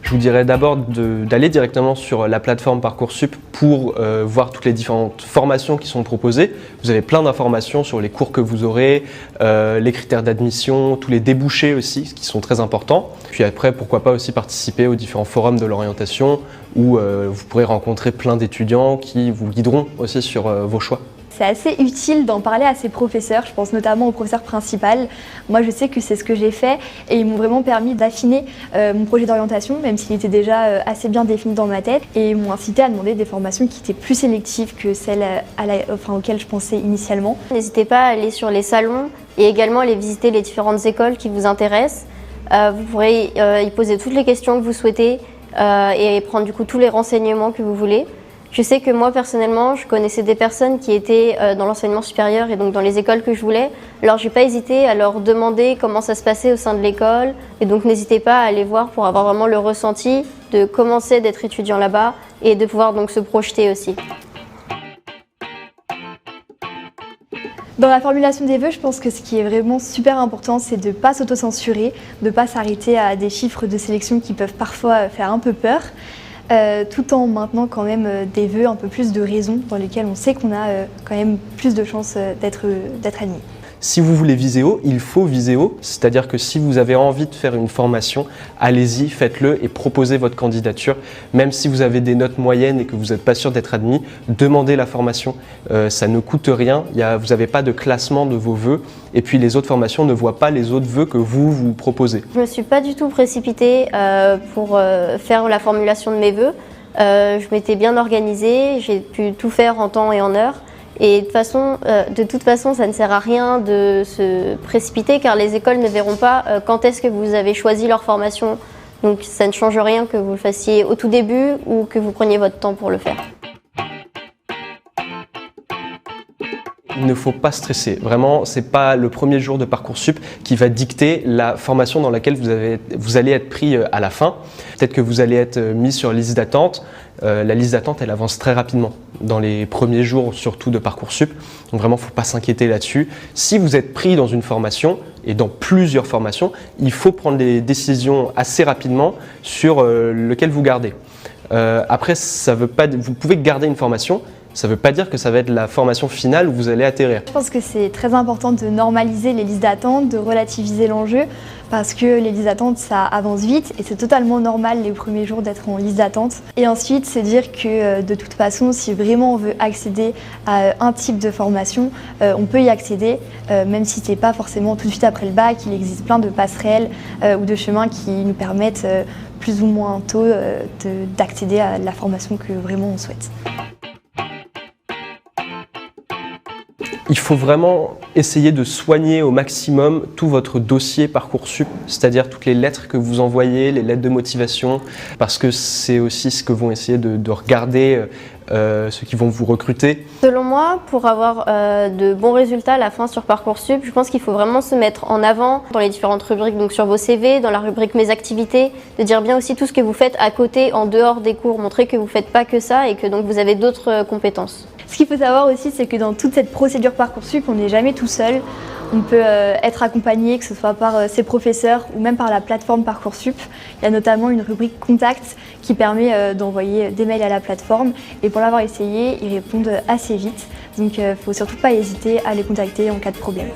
Je vous dirais d'abord d'aller directement sur la plateforme Parcoursup pour voir toutes les différentes formations qui sont proposées. Vous avez plein d'informations sur les cours que vous aurez, les critères d'admission, tous les débouchés aussi, qui sont très importants. Puis après, pourquoi pas aussi participer aux différents forums de l'orientation où vous pourrez rencontrer plein d'étudiants qui vous guideront aussi sur vos choix. C'est assez utile d'en parler à ses professeurs, je pense notamment au professeur principal. Moi je sais que c'est ce que j'ai fait et ils m'ont vraiment permis d'affiner mon projet d'orientation, même s'il était déjà assez bien défini dans ma tête, et ils m'ont incité à demander des formations qui étaient plus sélectives que celles auxquelles je pensais initialement. N'hésitez pas à aller sur les salons et également aller visiter les différentes écoles qui vous intéressent. Vous pourrez y poser toutes les questions que vous souhaitez et prendre du coup tous les renseignements que vous voulez. Je sais que moi personnellement, je connaissais des personnes qui étaient dans l'enseignement supérieur et donc dans les écoles que je voulais. Alors j'ai pas hésité à leur demander comment ça se passait au sein de l'école, et donc n'hésitez pas à aller voir pour avoir vraiment le ressenti de comment c'est d'être étudiant là-bas et de pouvoir donc se projeter aussi. Dans la formulation des vœux, je pense que ce qui est vraiment super important, c'est de ne pas s'autocensurer, de ne pas s'arrêter à des chiffres de sélection qui peuvent parfois faire un peu peur. Tout en maintenant quand même des vœux un peu plus de raison dans lesquels on sait qu'on a quand même plus de chances d'être admis. Si vous voulez viser haut, il faut viser haut, c'est-à-dire que si vous avez envie de faire une formation, allez-y, faites-le et proposez votre candidature. Même si vous avez des notes moyennes et que vous n'êtes pas sûr d'être admis, demandez la formation. Ça ne coûte rien, vous n'avez pas de classement de vos vœux et puis les autres formations ne voient pas les autres vœux que vous proposez. Je ne me suis pas du tout précipitée pour faire la formulation de mes vœux. Je m'étais bien organisée, j'ai pu tout faire en temps et en heure. Et de toute façon, ça ne sert à rien de se précipiter car les écoles ne verront pas quand est-ce que vous avez choisi leur formation. Donc ça ne change rien que vous le fassiez au tout début ou que vous preniez votre temps pour le faire. Il ne faut pas stresser. Vraiment, ce n'est pas le premier jour de Parcoursup qui va dicter la formation dans laquelle vous allez être pris à la fin. Peut-être que vous allez être mis sur liste d'attente. La liste d'attente, elle avance très rapidement dans les premiers jours, surtout de Parcoursup. Donc vraiment, il ne faut pas s'inquiéter là-dessus. Si vous êtes pris dans une formation et dans plusieurs formations, il faut prendre des décisions assez rapidement sur lequel vous gardez. Après, vous pouvez garder une formation. Ça ne veut pas dire que ça va être la formation finale où vous allez atterrir. Je pense que c'est très important de normaliser les listes d'attente, de relativiser l'enjeu, parce que les listes d'attente, ça avance vite et c'est totalement normal les premiers jours d'être en liste d'attente. Et ensuite, c'est dire que de toute façon, si vraiment on veut accéder à un type de formation, on peut y accéder, même si ce n'est pas forcément tout de suite après le bac. Il existe plein de passerelles ou de chemins qui nous permettent plus ou moins tôt d'accéder à la formation que vraiment on souhaite. Il faut vraiment essayer de soigner au maximum tout votre dossier Parcoursup, c'est-à-dire toutes les lettres que vous envoyez, les lettres de motivation, parce que c'est aussi ce que vont essayer de regarder ceux qui vont vous recruter. Selon moi, pour avoir de bons résultats à la fin sur Parcoursup, je pense qu'il faut vraiment se mettre en avant dans les différentes rubriques, donc sur vos CV, dans la rubrique Mes activités, de dire bien aussi tout ce que vous faites à côté, en dehors des cours, montrer que vous ne faites pas que ça et que donc vous avez d'autres compétences. Ce qu'il faut savoir aussi, c'est que dans toute cette procédure Parcoursup, on n'est jamais tout seul. On peut être accompagné, que ce soit par ses professeurs ou même par la plateforme Parcoursup. Il y a notamment une rubrique Contact qui permet d'envoyer des mails à la plateforme. Et pour l'avoir essayé, ils répondent assez vite. Donc il ne faut surtout pas hésiter à les contacter en cas de problème.